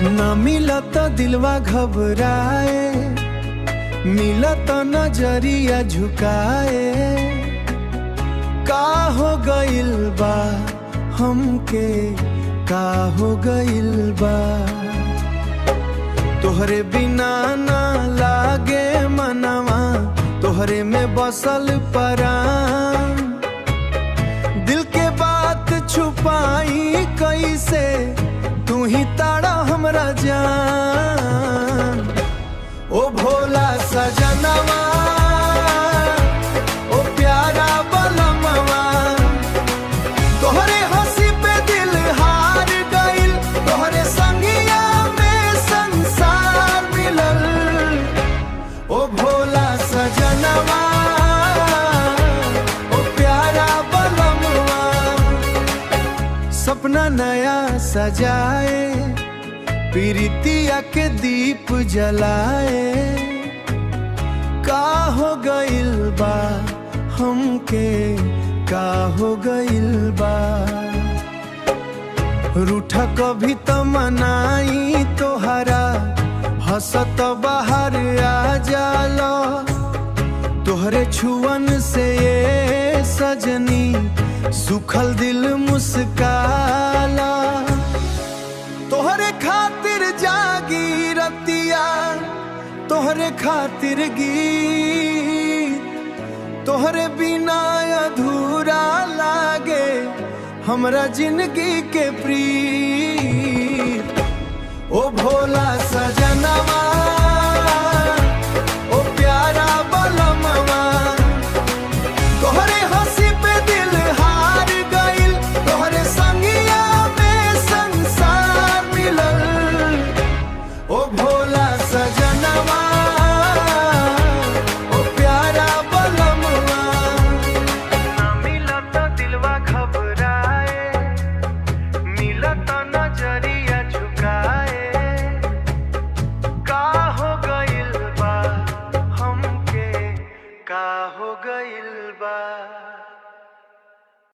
न मिलत दिलवा घबराए, मिलत नजरिया झुकाए। का हो गइल बा हमके, का हो गइल बा। तोहरे बिना ना लागे मनवा, तोहरे में बसल परान। दिल के बात छुपाई कैसे, तू ही ताड़ा हमरा जान। ओ भोला सजनवा, ओ प्यारा बलमवा, तोहरे हंसी पे दिल हार गइल। तोहरे संगिया में संसार मिलल। ओ भोला सजनवा, ओ प्यारा बलमवा। सपना नया सजाए, प्रीतिया के दीप जलाए। का हो गइल बा हमके, का हो गइल बा। रूठा कभी तो मनाई तोहरा, हंसत बाहर आ जाला। तोहरे छुअन से ये सजनी, सुखल दिल मुस्काला। तोहरे खातिर जागी रतिया, तोहरे खातिर गीत। तोहरे बिना अधूरा लागे हमरा जिंदगी के प्रीत।